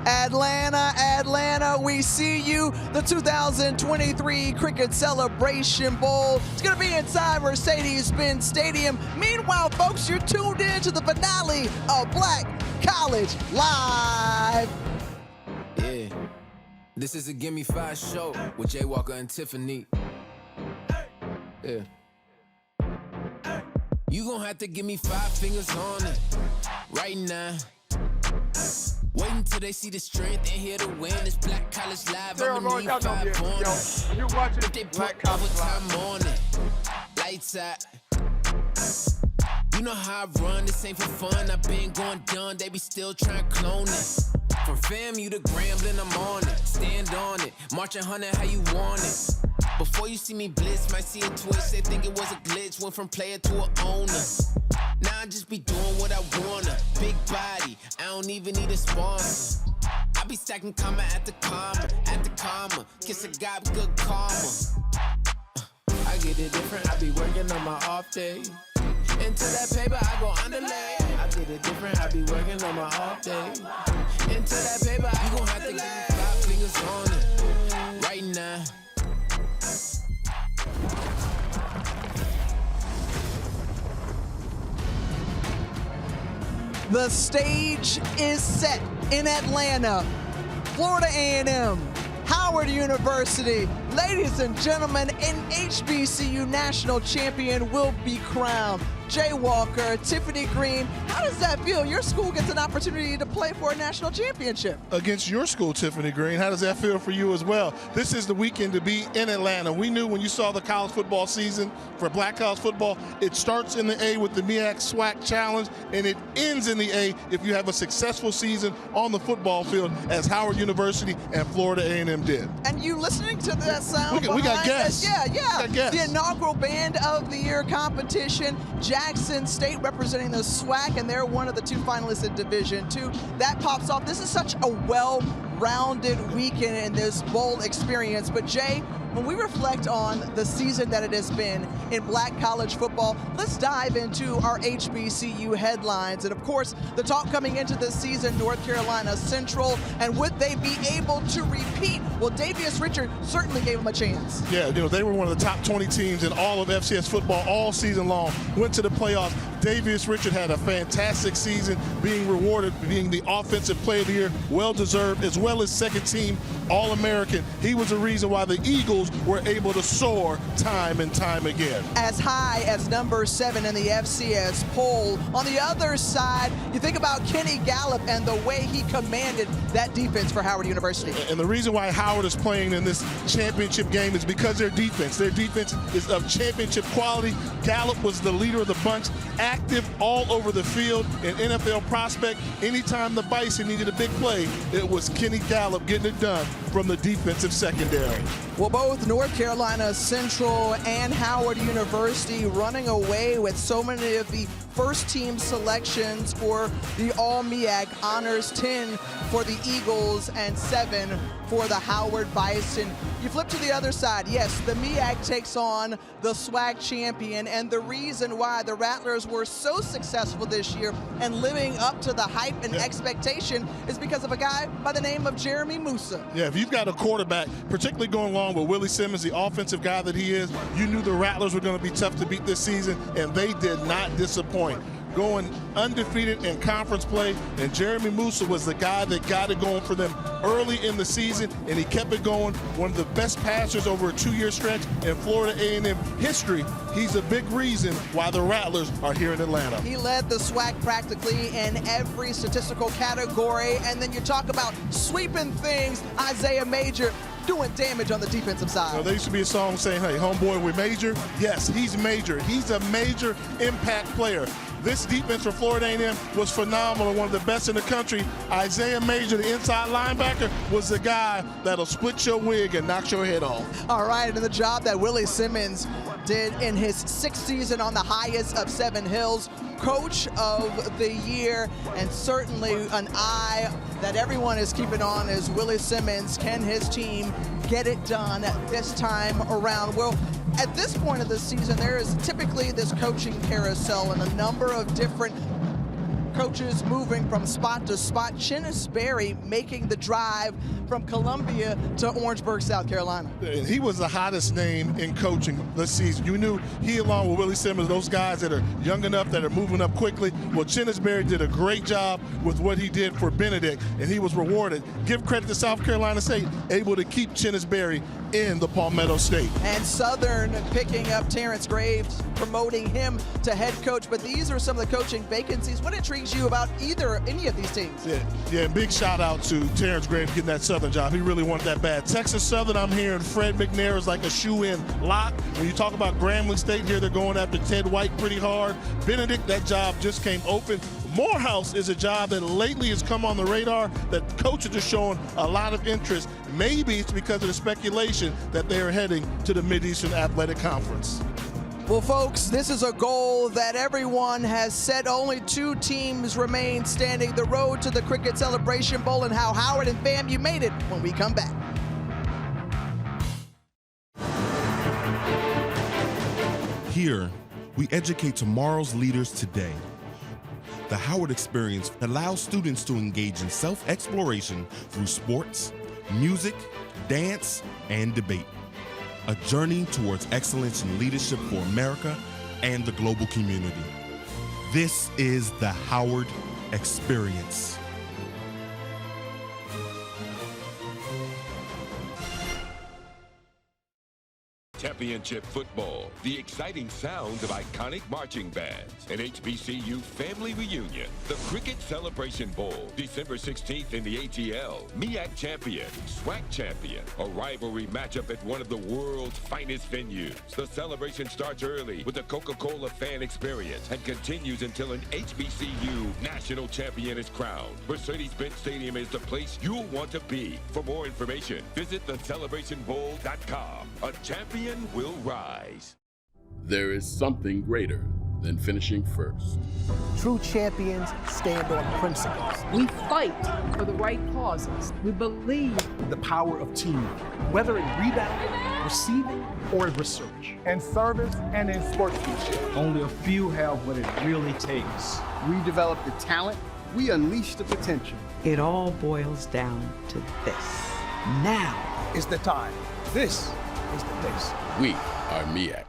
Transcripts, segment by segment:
Atlanta, we see you. The 2023 Cricket Celebration Bowl. It's going to be inside Mercedes-Benz Stadium. Meanwhile, folks, you're tuned in to the finale of Black College Live. Yeah, this is a Gimme 5 show with Jay Walker and Tiffany. Yeah. You gon' have to give me 5 fingers on it right now. Wait until they see the strength and hear the win. It's Black College Live. I'ma need 5 on it. You watching If they put overtime on it, lights out. You know how I run, this ain't for fun. I've been going done, they be still trying to clone it. From FAMU to Grambling, I'm on it. Stand on it, marching 100 how you want it. Before you see me blitz, might see a twitch. They think it was a glitch, went from player to a owner. Now I just be doing what I wanna. Big body, I don't even need a sponsor. I be stacking comma at the comma. Kiss a guy with good karma. I get it different, I be working on my off day. Into that paper, I go underlay. I get it different, I be working on my off day. Into that paper, I gon' have to give me 5 fingers on it right now. The stage is set in Atlanta. Florida A&M, Howard University. Ladies and gentlemen, an HBCU national champion will be crowned. Jay Walker, Tiffany Greene, how does that feel? Your school gets an opportunity to play for a national championship. against your school, Tiffany Greene. How does that feel for you as well? This is the weekend to be in Atlanta. We knew when you saw the college football season for Black college football, it starts in the A with the MEAC SWAC Challenge, and it ends in the A if you have a successful season on the football field, as Howard University and Florida A&M did. And you listening to that sound We got behind guests. us? Yeah. We got guests. The inaugural Band of the Year competition. Jackson State representing the SWAC, and they're one of the 2 finalists in Division II. That pops off. This is such a well-rounded weekend in this bowl experience. But Jay, when we reflect on the season that it has been in Black college football, let's dive into our HBCU headlines. And of course, the talk coming into this season, North Carolina Central, and would they be able to repeat? Well, Davius Richard certainly gave them a chance. Yeah, they were one of the top 20 teams in all of FCS football all season long. Went to the playoffs. Davius Richard had a fantastic season, being rewarded, being the Offensive Player of the Year, well-deserved, as well as second team All-American. He was the reason why the Eagles were able to soar time and time again. As high as number 7 in the FCS poll. On the other side, you think about Kenny Gallup and the way he commanded that defense for Howard University. And the reason why Howard is playing in this championship game is because their defense is of championship quality. Gallup was the leader of the bunch, active all over the field, an NFL prospect. Anytime the Bison needed a big play, it was Kenny Gallup getting it done from the defensive secondary. Well, both North Carolina Central and Howard University running away with so many of the first team selections for the All-MEAC honors, 10 for the Eagles and 7 for the Howard Bison. You flip to the other side. Yes, the MEAC takes on the SWAC champion, and the reason why the Rattlers were so successful this year and living up to the hype and expectation is because of a guy by the name of Jeremy Musa. Yeah, if you've got a quarterback, particularly going along with Willie Simmons, the offensive guy that he is, you knew the Rattlers were going to be tough to beat this season, and they did not disappoint. Going undefeated in conference play, and Jeremy Musa was the guy that got it going for them early in the season, and he kept it going. One of the best passers over a 2-year stretch in Florida A&M history. He's a big reason why the Rattlers are here in Atlanta. He led the SWAC practically in every statistical category, and then you talk about sweeping things, Isaiah Major doing damage on the defensive side. There used to be a song saying, hey, homeboy, we major. Yes, he's major. He's a major impact player. This defense for Florida A&M was phenomenal, one of the best in the country. Isaiah Major, the inside linebacker, was the guy that'll split your wig and knock your head off. All right, and the job that Willie Simmons did in his 6th season on the highest of 7 hills, Coach of the Year, and certainly an eye that everyone is keeping on is Willie Simmons. Can his team get it done this time around? Well, at this point of the season, there is typically this coaching carousel and a number of different coaches moving from spot to spot. Chinnis Berry making the drive from Columbia to Orangeburg, South Carolina. And he was the hottest name in coaching this season. You knew he, along with Willie Simmons, those guys that are young enough, that are moving up quickly. Well, Chinnis Berry did a great job with what he did for Benedict, and he was rewarded. Give credit to South Carolina State, able to keep Chinnis Berry in the Palmetto State. And Southern picking up Terrence Graves, promoting him to head coach. But these are some of the coaching vacancies. What intrigues you about any of these teams? Yeah, big shout out to Terrence Graves getting that Southern job. He really wanted that bad. Texas Southern, I'm hearing Fred McNair is like a shoe-in lock. When you talk about Grambling State here, they're going after Ted White pretty hard. Benedict, that job just came open. Morehouse is a job that lately has come on the radar, that coaches are showing a lot of interest. Maybe it's because of the speculation that they are heading to the Mid-Eastern Athletic Conference. Well, folks, this is a goal that everyone has set. Only 2 teams remain standing. The road to the Cricket Celebration Bowl, and how Howard and FAMU made it when we come back. Here, we educate tomorrow's leaders today. The Howard Experience allows students to engage in self-exploration through sports, music, dance, and debate. A journey towards excellence in leadership for America and the global community. This is the Howard Experience. Championship football, the exciting sounds of iconic marching bands, an HBCU family reunion, the Cricket Celebration Bowl, December 16th in the ATL, MEAC champion, SWAC champion, a rivalry matchup at one of the world's finest venues. The celebration starts early with the Coca-Cola fan experience and continues until an HBCU national champion is crowned. Mercedes-Benz Stadium is the place you'll want to be. For more information, visit thecelebrationbowl.com. A champion will rise. There is something greater than finishing first. True champions stand on principles. We fight for the right causes. We believe The power of teamwork, whether in rebounding, receiving, or in research. In service and in sportsmanship. Only a few have what it really takes. We develop the talent, we unleash the potential. It all boils down to this. Now is the time. This is the place. We are MEAC.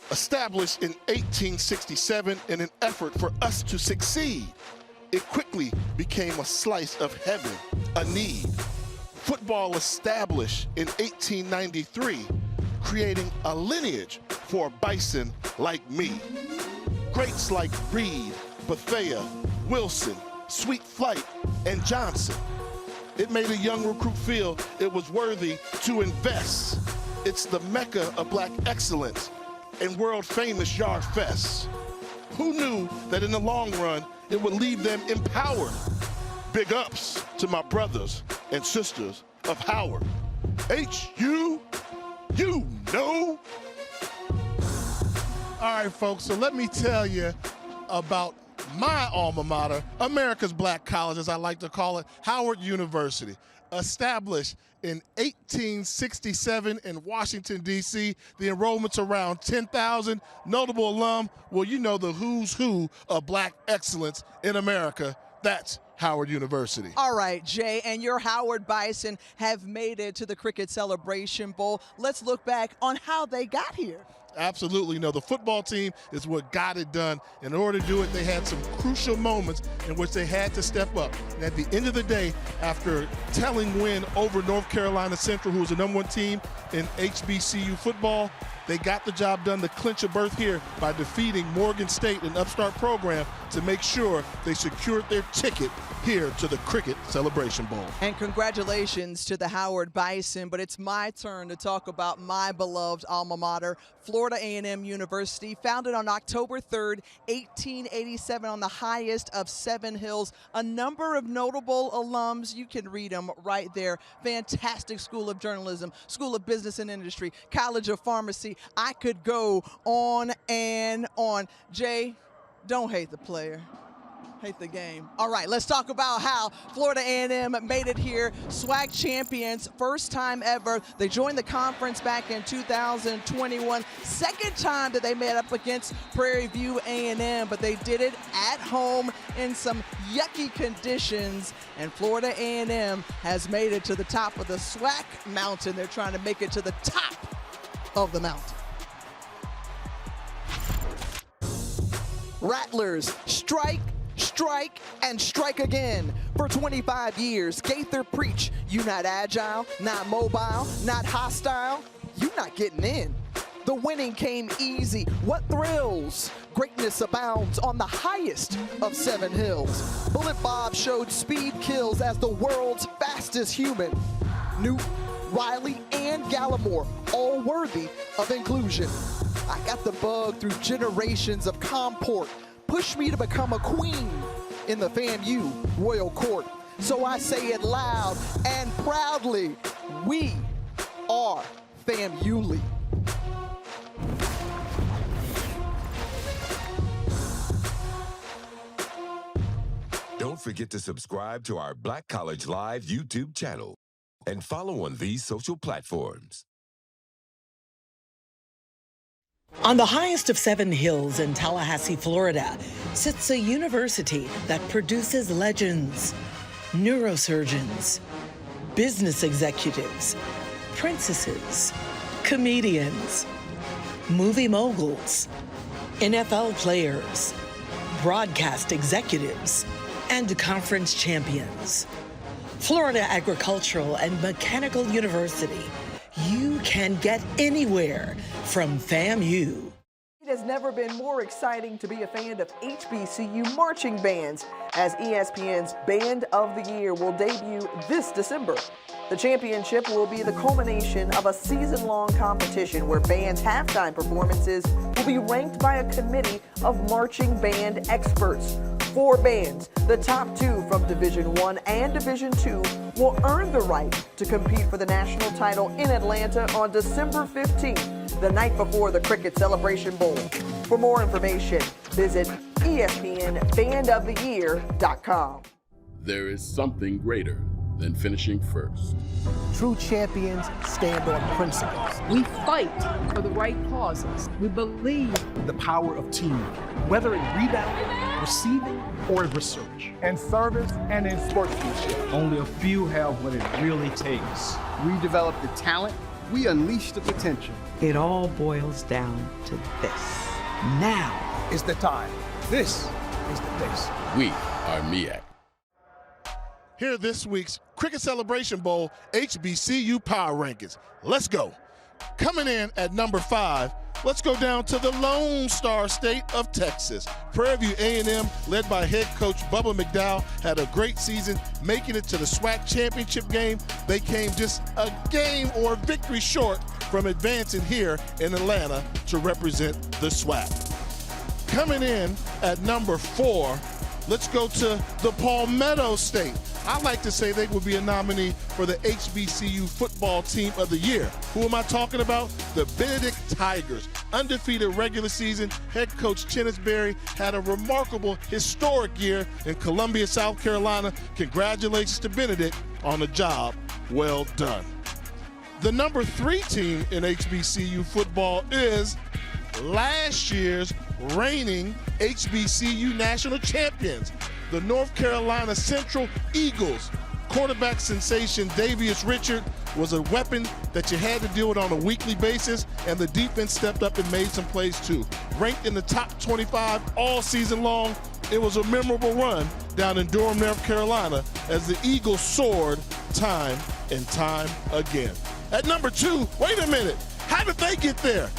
Established in 1867 in an effort for us to succeed, it quickly became a slice of heaven, a need. Football established in 1893, creating a lineage for Bison like me. Greats like Reed, Bethea, Wilson, Sweet Flight, and Johnson. It made a young recruit feel it was worthy to invest. It's the mecca of black excellence and world-famous Yard Fest. Who knew that in the long run, it would leave them empowered? Big ups to my brothers and sisters of Howard. HU, you know. All right, folks, so let me tell you about my alma mater, America's Black College, as I like to call it, Howard University. Established in 1867 in Washington, D.C. The enrollment's around 10,000. Notable alum, well, you know the who's who of black excellence in America. That's Howard University. All right, Jay, and your Howard Bison have made it to the Cricket Celebration Bowl. Let's look back on how they got here. Absolutely. No, the football team is what got it done. In order to do it, they had some crucial moments in which they had to step up. And at the end of the day, after telling win over North Carolina Central, who was the #1 team in HBCU football, they got the job done to clinch a berth here by defeating Morgan State, an upstart program, to make sure they secured their ticket here to the Cricket Celebration Bowl. And congratulations to the Howard Bison, but it's my turn to talk about my beloved alma mater, Florida A&M University, founded on October 3rd, 1887 on the highest of 7 hills. A number of notable alums, you can read them right there. Fantastic School of Journalism, School of Business and Industry, College of Pharmacy. I could go on and on. Jay, don't hate the player. Hate the game. All right, let's talk about how Florida A&M made it here. SWAC champions, first time ever. They joined the conference back in 2021. Second time that they met up against Prairie View A&M, but they did it at home in some yucky conditions. And Florida A&M has made it to the top of the SWAC mountain. They're trying to make it to the top of the mountain. Rattlers strike, strike, and strike again. For 25 years, Gaither preach, you not agile, not mobile, not hostile, you not getting in. The winning came easy. What thrills? Greatness abounds on the highest of 7 hills. Bullet Bob showed speed kills as the world's fastest human. Newt, Riley, and Gallimore, all worthy of inclusion. I got the bug through generations of comport. Push me to become a queen in the FAMU royal court. So I say it loud and proudly, we are FAMU. Don't forget to subscribe to our Black College Live YouTube channel and follow on these social platforms. On the highest of 7 hills in Tallahassee, Florida, sits a university that produces legends, neurosurgeons, business executives, princesses, comedians, movie moguls, NFL players, broadcast executives, and conference champions. Florida Agricultural and Mechanical University. You can get anywhere from FAMU. It has never been more exciting to be a fan of HBCU marching bands, as ESPN's Band of the Year will debut this December. The championship will be the culmination of a season-long competition where bands' halftime performances will be ranked by a committee of marching band experts. 4 bands, the top 2 from Division I and Division II, will earn the right to compete for the national title in Atlanta on December 15th, the night before the Cricket Celebration Bowl. For more information, visit ESPNBandoftheYear.com. There is something greater than finishing first. True champions stand on principles. We fight for the right causes. We believe The power of teamwork, whether in rebounding, receiving, or in research. And service and in sportsmanship. Only a few have what it really takes. We develop the talent, we unleash the potential. It all boils down to this. Now Is the time. This is the place. We are MEAC. Here this week's Cricket Celebration Bowl HBCU Power Rankings. Let's go. Coming in at number 5, let's go down to the Lone Star State of Texas. Prairie View A&M, led by head coach Bubba McDowell, had a great season, making it to the SWAC championship game. They came just a game or victory short from advancing here in Atlanta to represent the SWAC. Coming in at number 4, let's go to the Palmetto State. I'd like to say they would be a nominee for the HBCU Football Team of the Year. Who am I talking about? The Benedict Tigers. Undefeated regular season, head coach Chennisberry had a remarkable, historic year in Columbia, South Carolina. Congratulations to Benedict on a job well done. The number 3 team in HBCU football is last year's reigning HBCU national champions, the North Carolina Central Eagles. Quarterback sensation Davius Richard was a weapon that you had to deal with on a weekly basis, and the defense stepped up and made some plays too. Ranked in the top 25 all season long, it was a memorable run down in Durham, North Carolina, as the Eagles soared time and time again. At number 2, wait a minute, how did they get there?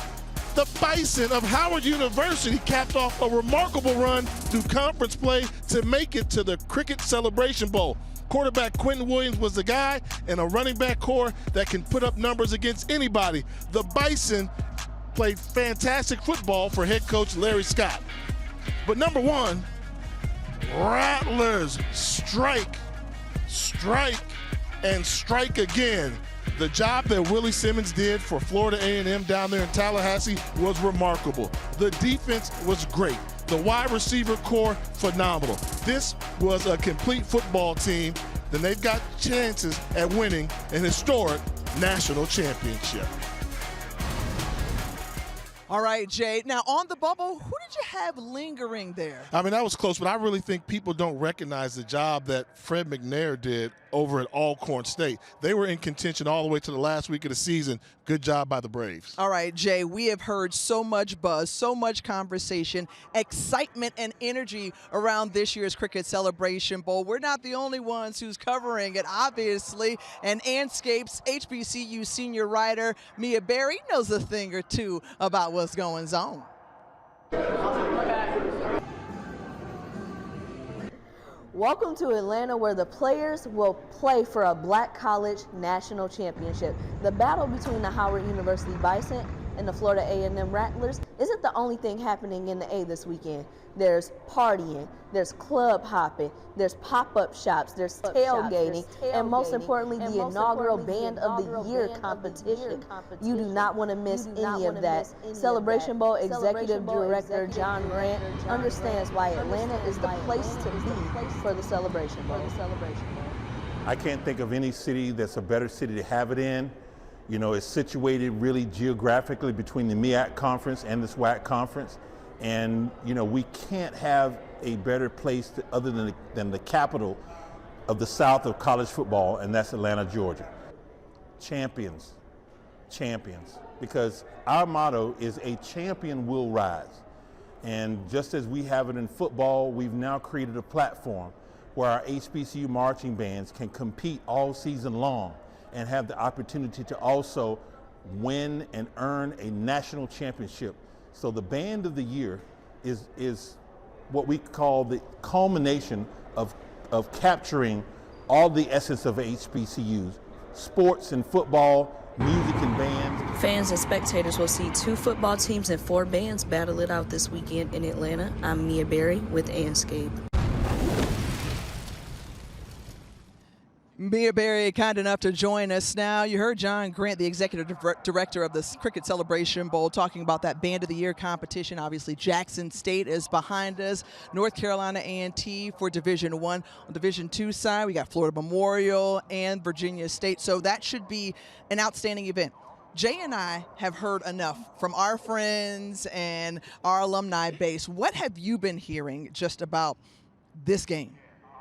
The Bison of Howard University capped off a remarkable run through conference play to make it to the Cricket Celebration Bowl. Quarterback Quentin Williams was the guy, and a running back core that can put up numbers against anybody. The Bison played fantastic football for head coach Larry Scott. But number 1, Rattlers strike, strike, and strike again. The job that Willie Simmons did for Florida A&M down there in Tallahassee was remarkable. The defense was great. The wide receiver core, phenomenal. This was a complete football team. Then they've got chances at winning an historic national championship. All right, Jay. Now, on the bubble, who did you have lingering there? I mean, that was close, but I really think people don't recognize the job that Fred McNair did over at Alcorn State. They were in contention all the way to the last week of the season. Good job by the Braves. All right, Jay, we have heard so much buzz, so much conversation, excitement and energy around this year's Cricket Celebration Bowl. We're not the only ones who's covering it, obviously. And Anscape's HBCU senior writer, Mia Berry, knows a thing or two about what's going on. Welcome to Atlanta, where the players will play for a Black College National Championship. The battle between the Howard University Bison and the Florida A&M Rattlers isn't the only thing happening in the A this weekend. There's partying, there's club hopping, there's pop-up shops, there's tailgating, and most importantly, the inaugural Band of the Year competition. You do not want to miss any of that. Celebration Bowl Executive Director John Grant understands why Atlanta is the place to be for the Celebration Bowl. I can't think of any city that's a better city to have it in. You know, it's situated really geographically between the MEAC conference and the SWAC conference. And, you know, we can't have a better place other than the capital of the South of college football, and that's Atlanta, Georgia. Champions, champions, because our motto is a champion will rise. And just as we have it in football, we've now created a platform where our HBCU marching bands can compete all season long and have the opportunity to also win and earn a national championship. So the Band of the Year is what we call the culmination of capturing all the essence of HBCUs, sports and football, music and bands. Fans and spectators will see 2 football teams and 4 bands battle it out this weekend in Atlanta. I'm Mia Berry with Anscape. Mia Berry, kind enough to join us now. You heard John Grant, the executive director of the Cricket Celebration Bowl, talking about that Band of the Year competition. Obviously, Jackson State is behind us. North Carolina A&T for Division I. On Division II side, we got Florida Memorial and Virginia State. So that should be an outstanding event. Jay and I have heard enough from our friends and our alumni base. What have you been hearing just about this game?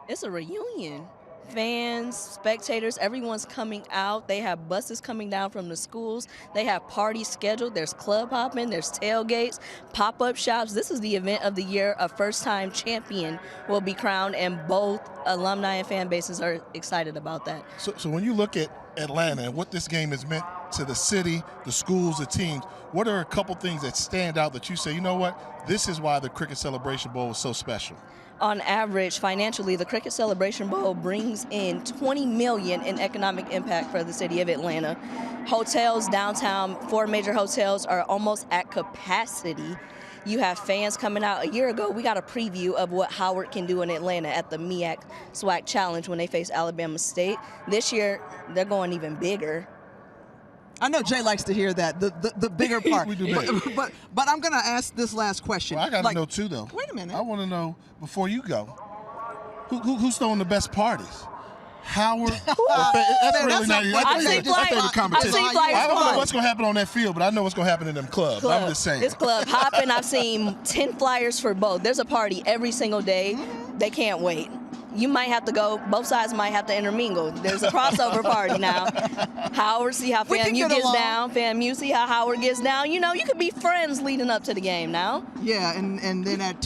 It's a reunion. Fans, spectators, everyone's coming out. They have buses coming down from the schools. They have parties scheduled. There's club hopping, there's tailgates, pop-up shops. This is the event of the year. A first-time champion will be crowned, and both alumni and fan bases are excited about that. So when you look at Atlanta and what this game has meant to the city, the schools, the teams, what are a couple things that stand out that you say, you know what, this is why the Cricket Celebration Bowl is so special? On average, financially, the Cricket Celebration Bowl brings in $20 million in economic impact for the city of Atlanta. Hotels downtown, 4 major hotels are almost at capacity. You have fans coming out. A year ago, we got a preview of what Howard can do in Atlanta at the MEAC SWAC Challenge when they face Alabama State. This year, they're going even bigger. I know Jay likes to hear that, the bigger part. We do big. But I'm going to ask this last question. Well, I got to know too, though. Wait a minute. I want to know, before you go, who's throwing the best parties? Howard? That's really not a competition. I don't know what's going to happen on that field, but I know what's going to happen in them clubs. I'm just saying. It's club hopping. I've seen 10 flyers for both. There's a party every single day. They can't wait. You might have to go, both sides might have to intermingle. There's a crossover party now. Howard, see how FAMU gets down. FAMU, see how Howard gets down. You know, you could be friends leading up to the game now. Yeah, and then at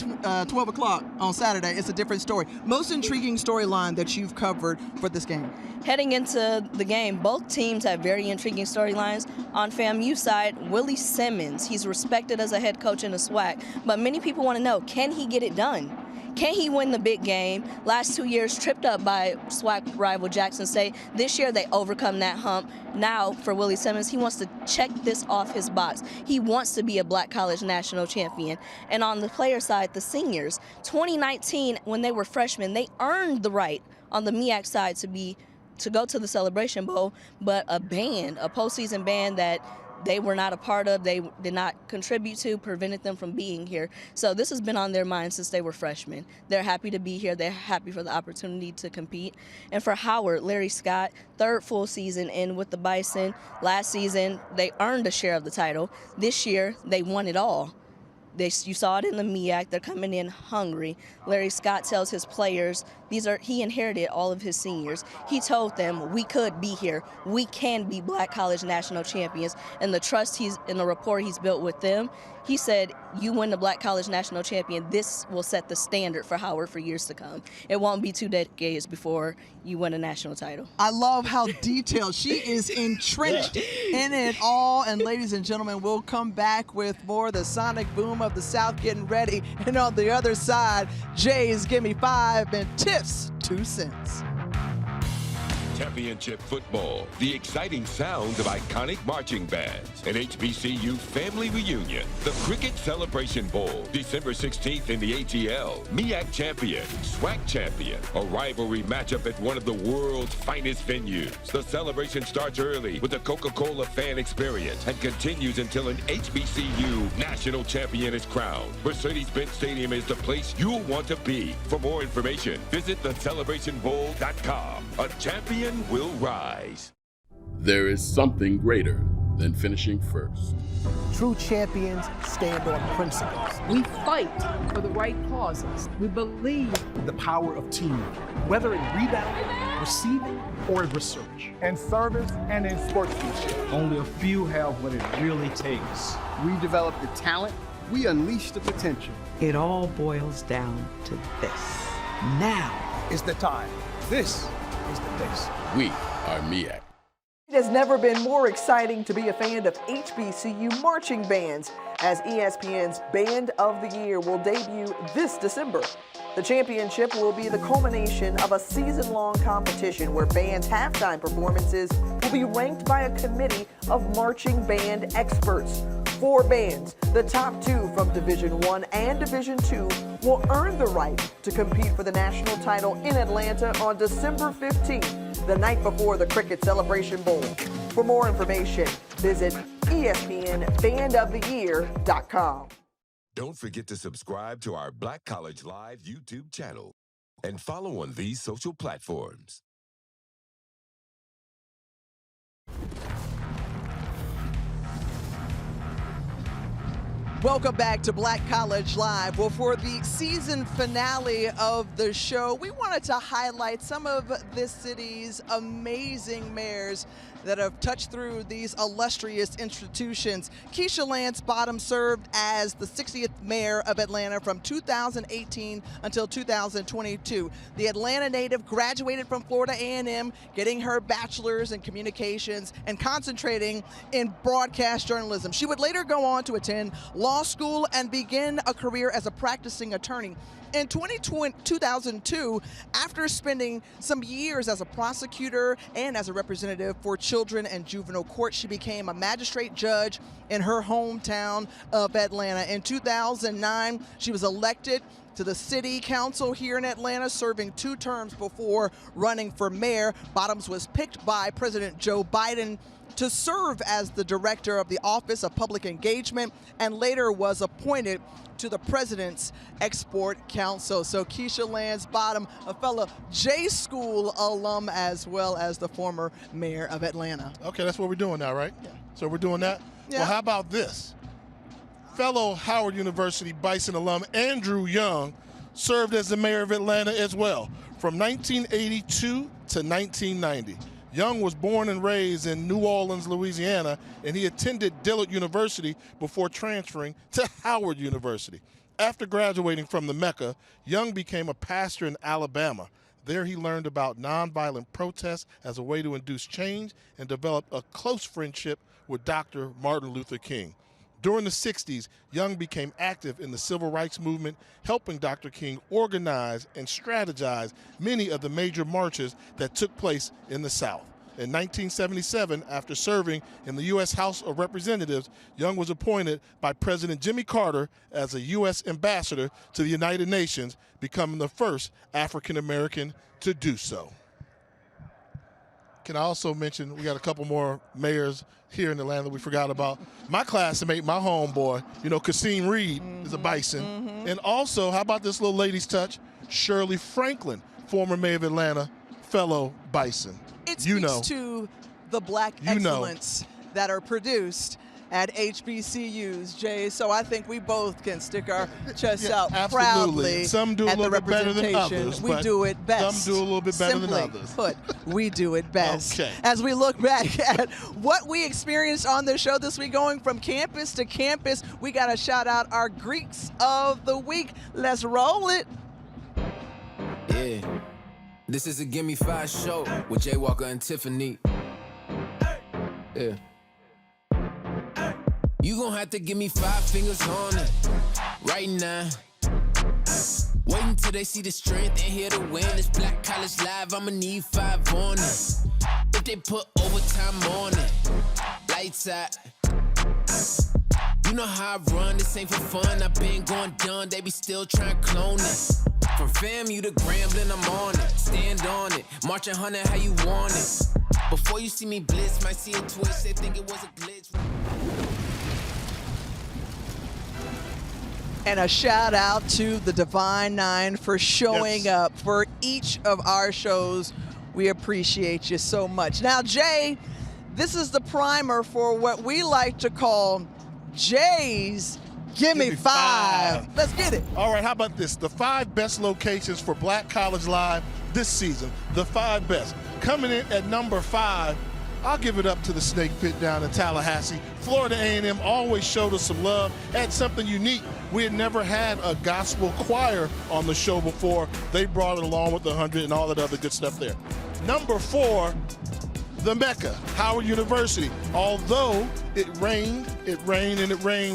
12 o'clock on Saturday, it's a different story. Most intriguing storyline that you've covered for this game? Heading into the game, both teams have very intriguing storylines. On FAMU side, Willie Simmons, he's respected as a head coach in the SWAC, but many people want to know, can he get it done? Can he win the big game? Last 2 years, tripped up by SWAC rival Jackson State. This year, they overcome that hump. Now, for Willie Simmons, he wants to check this off his box. He wants to be a Black College national champion. And on the player side, the seniors, 2019, when they were freshmen, they earned the right on the MEAC side to go to the Celebration Bowl, but a band, a postseason band that they were not a part of, they did not contribute to, prevented them from being here. So this has been on their mind since they were freshmen. They're happy to be here. They're happy for the opportunity to compete. And for Howard, Larry Scott, third full season in with the Bison. Last season, they earned a share of the title. This year, they won it all. You saw it in the MEAC. They're coming in hungry. Larry Scott tells his players, he inherited all of his seniors. He told them, we could be here. We can be Black College national champions. And the trust and the rapport he's built with them, he said, you win the Black College national champion, this will set the standard for Howard for years to come. It won't be 2 decades before you win a national title. I love how detailed she is, entrenched in it all. And ladies and gentlemen, we'll come back with more of the sonic boom of the South getting ready. And on the other side, Jay's Gimme 5 and Tiff's 2 cents. Championship football, the exciting sounds of iconic marching bands, an HBCU family reunion, the Cricket Celebration Bowl, December 16th in the ATL, MEAC champion, SWAC champion, a rivalry matchup at one of the world's finest venues. The celebration starts early with the Coca-Cola fan experience and continues until an HBCU national champion is crowned. Mercedes-Benz Stadium is the place you'll want to be. For more information, visit thecelebrationbowl.com. A champion will rise. There is something greater than finishing first. True champions stand on principles. We fight for the right causes. We believe The power of teamwork, whether in rebounding, receiving, or in research. In service and in sportsmanship. Only a few have what it really takes. We develop the talent, we unleash the potential. It all boils down to this. Now is the time. This is the place. We are MEAC. It has never been more exciting to be a fan of HBCU marching bands, as ESPN's Band of the Year will debut this December. The championship will be the culmination of a season-long competition where bands' halftime performances will be ranked by a committee of marching band experts. 4 bands, the top 2 from Division I and Division II, will earn the right to compete for the national title in Atlanta on December 15th, the night before the Cricket Celebration Bowl. For more information, visit ESPNBandoftheYear.com. Don't forget to subscribe to our Black College Live YouTube channel and follow on these social platforms. Welcome back to Black College Live. Well, for the season finale of the show, we wanted to highlight some of this city's amazing mayors that have touched through these illustrious institutions. Keisha Lance Bottom served as the 60th mayor of Atlanta from 2018 until 2022. The Atlanta native graduated from Florida A&M, getting her bachelor's in communications and concentrating in broadcast journalism. She would later go on to attend law school and begin a career as a practicing attorney. In 2002, after spending some years as a prosecutor and as a representative for children and juvenile court, she became a magistrate judge in her hometown of Atlanta. In 2009, she was elected to the city council here in Atlanta, serving 2 terms before running for mayor. Bottoms was picked by President Joe Biden to serve as the director of the Office of Public Engagement, and later was appointed to the President's Export Council. So Keisha Lance Bottom, a fellow J School alum, as well as the former mayor of Atlanta. Okay, that's what we're doing now, right? Yeah. So we're doing that? Yeah. Well, how about this? Fellow Howard University Bison alum Andrew Young served as the mayor of Atlanta as well, from 1982 to 1990. Young was born and raised in New Orleans, Louisiana, and he attended Dillard University before transferring to Howard University. After graduating from the Mecca, Young became a pastor in Alabama. There he learned about nonviolent protests as a way to induce change and developed a close friendship with Dr. Martin Luther King. During the 60s, Young became active in the civil rights movement, helping Dr. King organize and strategize many of the major marches that took place in the South. In 1977, after serving in the U.S. House of Representatives, Young was appointed by President Jimmy Carter as a U.S. ambassador to the United Nations, becoming the first African American to do so. Can I also mention we got a couple more mayors here in Atlanta that we forgot about. My classmate, my homeboy, Kasim Reed is a Bison. And also, how about this little lady's touch? Shirley Franklin, former mayor of Atlanta, fellow Bison. It speaks to the black excellence that are produced at HBCUs, Jay. So I think we both can stick our chests out proudly. Some do a little bit better than others. We do it best. Some do a little bit better than others. Simply put, we do it best. Okay. As we look back at what we experienced on the show this week, going from campus to campus, we got to shout out our Greeks of the week. Let's roll it. Yeah. This is a Gimme 5 show with Jay Walker and Tiffany. Yeah. You gon' have to give me 5 fingers on it right now. Wait until they see the strength and hear the win. It's Black College Live, I'ma need 5 on it. If they put overtime on it, lights out. You know how I run, this ain't for fun. I've been going done, they be still trying to clone it. From FAMU to Grambling, I'm on it. Stand on it, marching 100 how you want it. Before you see me blitz, might see a twitch, they think it was a glitch. And a shout out to the Divine Nine for showing up for each of our shows. We appreciate you so much. Now, Jay, this is the primer for what we like to call Jay's Gimme 5. Let's get it. All right, how about this? The 5 best locations for Black College Live this season. The 5 best. Coming in at number 5, I'll give it up to the Snake Pit down in Tallahassee. Florida A&M always showed us some love, had something unique. We had never had a gospel choir on the show before. They brought it along with the 100 and all that other good stuff there. Number 4, the Mecca, Howard University. Although it rained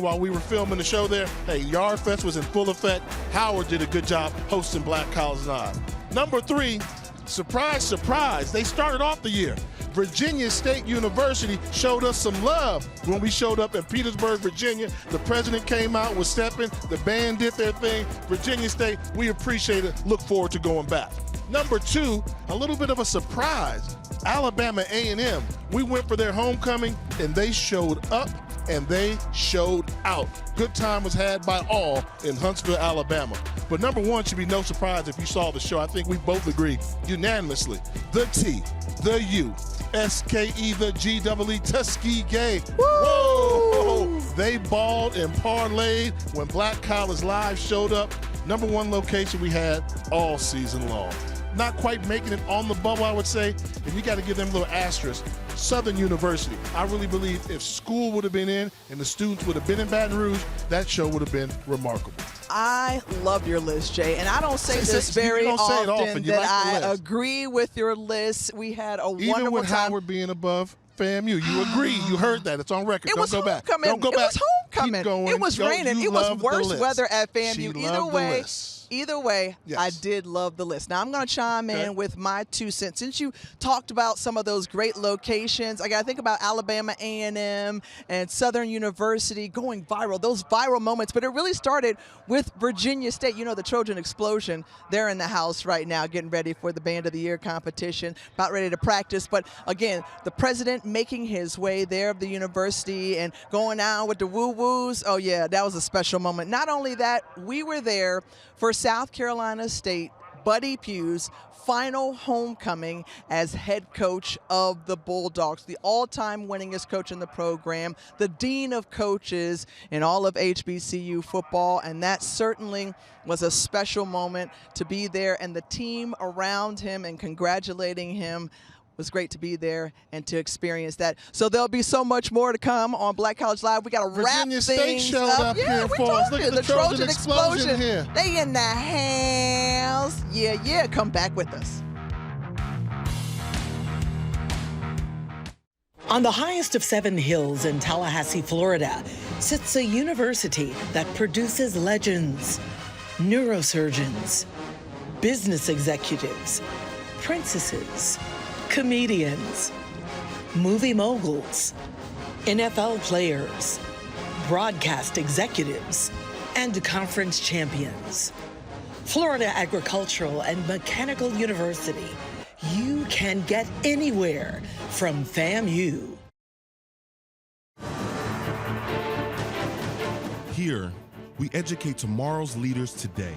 while we were filming the show there, hey, Yard Fest was in full effect. Howard did a good job hosting Black College Live. Number 3, surprise, surprise, they started off the year. Virginia State University showed us some love when we showed up in Petersburg, Virginia. The president came out, was stepping, the band did their thing. Virginia State, we appreciate it, look forward to going back. Number 2, a little bit of a surprise, Alabama A&M. We went for their homecoming and they showed up and they showed out. Good time was had by all in Huntsville, Alabama. But number 1 should be no surprise if you saw the show. I think we both agree unanimously. The T, the U, SKE, the GEE, Tuskegee. Whoa! They balled and parlayed when Black College Live showed up. Number 1 location we had all season long. Not quite making it on the bubble, I would say, and you got to give them a little asterisk. Southern University. I really believe if school would have been in and the students would have been in Baton Rouge, that show would have been remarkable. I love your list, Jay, and I don't say this very often that I agree with your list. We had a wonderful time. Even with Howard being above FAMU, you agree. You heard that. It's on record. Don't go back. Don't go back. It was homecoming. Keep going. It was raining. It was worse weather at FAMU. Either way, yes. I did love the list. Now, I'm going to chime in with my 2 cents. Since you talked about some of those great locations, I got to think about Alabama A&M and Southern University going viral, those viral moments. But it really started with Virginia State. You know, the Trojan Explosion, they're in the house right now getting ready for the Band of the Year competition, about ready to practice. But, again, the president making his way there of the university and going out with the woo-woos. Oh, yeah, that was a special moment. Not only that, we were there for South Carolina State, Buddy Pugh's final homecoming as head coach of the Bulldogs, the all-time winningest coach in the program, the dean of coaches in all of HBCU football, and that certainly was a special moment to be there, and the team around him and congratulating him. It was great to be there and to experience that. So there'll be so much more to come on Black College Live. We got to wrap things up. Virginia State showed up here for us. Look at the Trojan Explosion here. They in the house. Yeah, come back with us. On the highest of 7 hills in Tallahassee, Florida, sits a university that produces legends, neurosurgeons, business executives, princesses, comedians, movie moguls, NFL players, broadcast executives, and conference champions. Florida Agricultural and Mechanical University. You can get anywhere from FAMU. Here, we educate tomorrow's leaders today.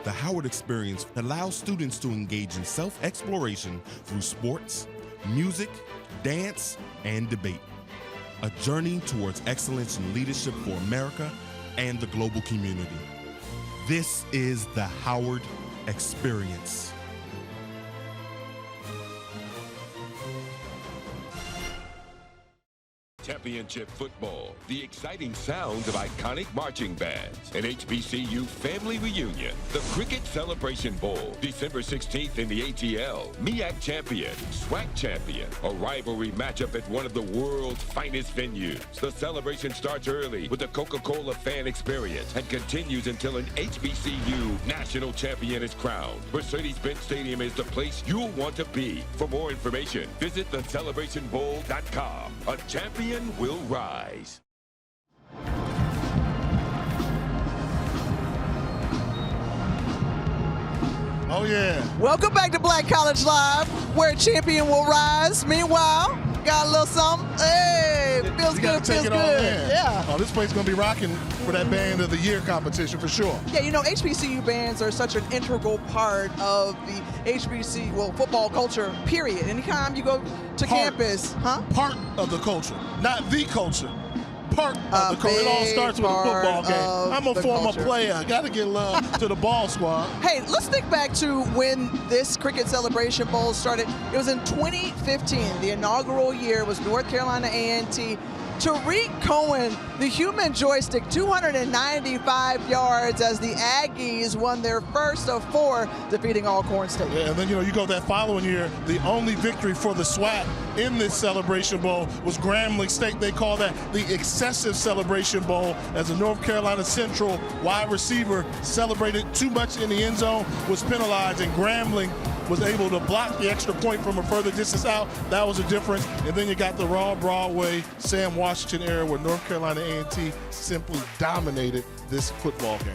The Howard Experience allows students to engage in self-exploration through sports, music, dance, and debate. A journey towards excellence in leadership for America and the global community. This is the Howard Experience. Championship football, the exciting sounds of iconic marching bands, an HBCU family reunion, the Cricket Celebration Bowl, December 16th in the ATL, MEAC champion, SWAC champion, a rivalry matchup at one of the world's finest venues. The celebration starts early with the Coca-Cola fan experience and continues until an HBCU national champion is crowned. Mercedes-Benz Stadium is the place you'll want to be. For more information, visit thecelebrationbowl.com. A champion will rise. Oh, yeah. Welcome back to Black College Live, where a champion will rise. Meanwhile, got a little something. Hey, feels good, feels good. Yeah. Oh, this place is going to be rocking for that Band of the Year competition for sure. Yeah, you know, HBCU bands are such an integral part of the HBCU, football culture, period. Anytime you go to campus, Part of the culture, not the culture. Part of the culture. It all starts with a football game. I'm a former player. Got to get love to the ball squad. Hey, let's think back to when this Cricket Celebration Bowl started. It was in 2015. The inaugural year was North Carolina A&T. Tariq Cohen, the human joystick, 295 yards as the Aggies won their first of 4, defeating Alcorn State. Yeah, and then, you go that following year, the only victory for the SWAC in this Celebration Bowl was Grambling State. They call that the excessive Celebration Bowl, as a North Carolina Central wide receiver celebrated too much in the end zone, was penalized, and Grambling was able to block the extra point from a further distance out. That was a difference. And then you got the raw Broadway, Sam Washington era where North Carolina A&T simply dominated this football game.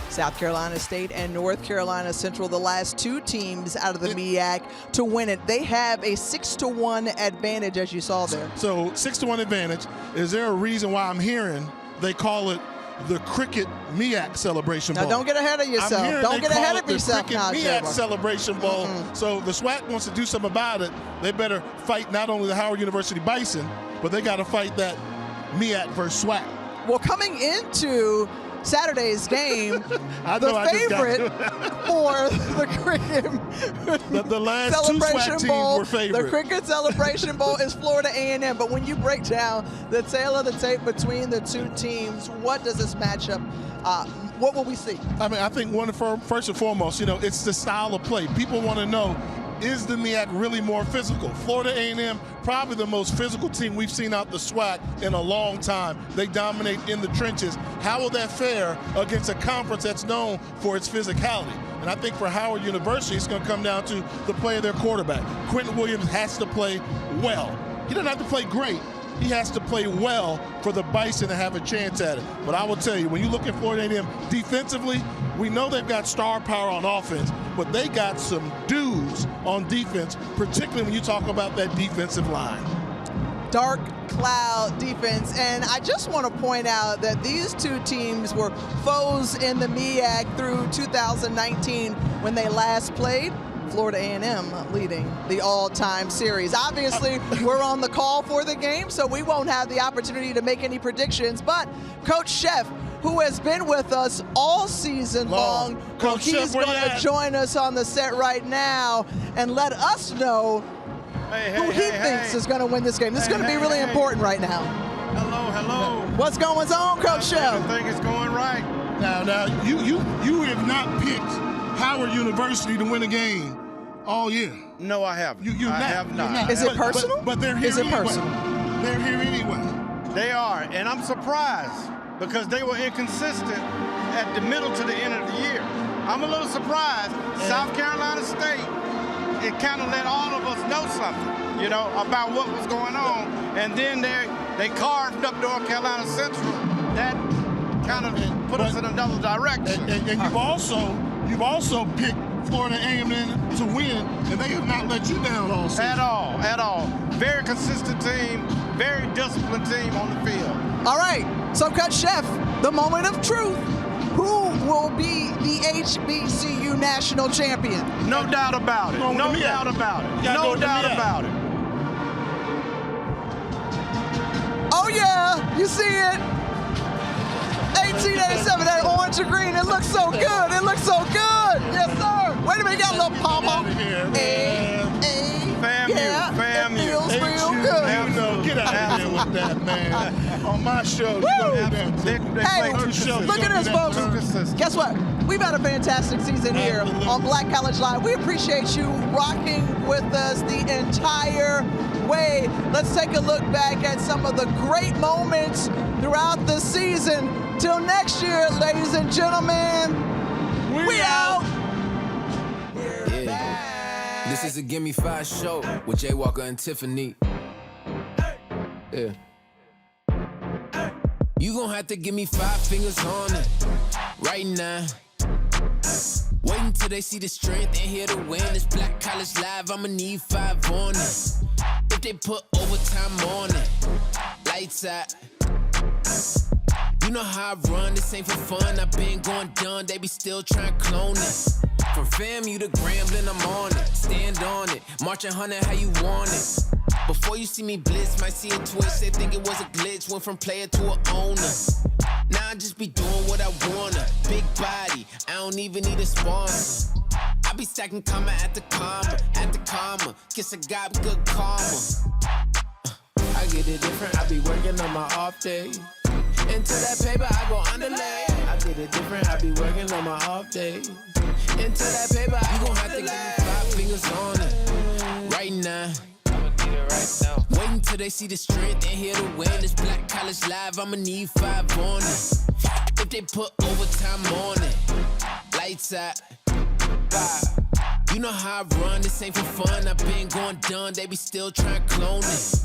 South Carolina State and North Carolina Central, the last 2 teams out of the MEAC to win it. They have a 6-1 advantage, as you saw there. So 6-1 advantage. Is there a reason why I'm hearing they call it the Cricket MEAC Celebration Bowl? Now, don't get ahead of yourself. Don't get ahead of yourself now, the Cricket MEAC Celebration Bowl. So the SWAC wants to do something about it. They better fight not only the Howard University Bison, but they got to fight that MEAC versus SWAC. Well, coming into Saturday's game, the favorite for the Cricket the last Celebration 2 SWAC Bowl, teams were favorite. The Cricket Celebration Bowl is Florida A&M. But when you break down the tale of the tape between the 2 teams, what does this matchup, what will we see? I mean, I think first and foremost, it's the style of play. People want to know, is the MEAC really more physical? Florida A&M, probably the most physical team we've seen out the SWAC in a long time. They dominate in the trenches. How will that fare against a conference that's known for its physicality? And I think for Howard University, it's going to come down to the play of their quarterback. Quentin Williams has to play well. He doesn't have to play great. He has to play well for the Bison to have a chance at it. But I will tell you, when you look at Florida A&M defensively, we know they've got star power on offense, but they got some dudes on defense, particularly when you talk about that defensive line. Dark cloud defense, and I just want to point out that these 2 teams were foes in the MEAC through 2019 when they last played. Florida A&M leading the all-time series. Obviously, we're on the call for the game, so we won't have the opportunity to make any predictions, but Coach Sheff, who has been with us all season long, he's going to join us on the set right now and let us know who he thinks is going to win this game. This is going to be really important right now. Hello. What's going on, Coach Sheff? Everything is going right. Now, you have not picked Howard University to win a game all year. No, I haven't. I have not. Is it personal? But they're here anyway. Personal? They're here anyway. They are, and I'm surprised because they were inconsistent at the middle to the end of the year. I'm a little surprised. South Carolina State, it kind of let all of us know something, about what was going on, and then they carved up North Carolina Central. That kind of put us in another direction. And you've also picked Florida A&M to win, and they have not let you down all season. At all. Very consistent team, very disciplined team on the field. All right, so Cut Chef, the moment of truth. Who will be the HBCU national champion? No doubt about it. No doubt about it. No doubt about it. Oh yeah, you see it. 1887, that orange and green. It looks so good. It looks so good. Yes, sir. Wait a minute, you got a little pom-pom. FAMU. It feels real good. You know, get out of here with that, man. On my show, you don't do that. Hey, look at this, folks. Guess what? We've had a fantastic season here on Black College Live. We appreciate you rocking with us the entire way. Let's take a look back at some of the great moments throughout the season. Till next year, ladies and gentlemen, we out. This is a Gimme 5 show with Jay Walker and Tiffany. Yeah. You gon' have to give me 5 fingers on it right now. Wait until they see the strength and hear the win. It's Black College Live, I'ma need 5 on it. If they put overtime on it, lights out. You know how I run, this ain't for fun. I've been going done, they be still trying to clone it. From FAMU to Grambling, I'm on it. Stand on it, marching 100 how you want it. Before you see me blitz, might see a twist. They think it was a glitch, went from player to an owner. Now I just be doing what I wanna. Big body, I don't even need a sponsor. I be stacking comma at the comma. Guess I got good karma. I get it different, I be working on my off day. Into that paper, I go underlay. I get it different, I be working on my off day. Into that paper, I gon' have to give me 5 fingers on it right now. Wait until they see the strength and hear the win. It's Black College Live, I'ma need 5 on it. If they put overtime on it, lights out. 5. You know how I run, this ain't for fun. I've been going done, they be still trying to clone it.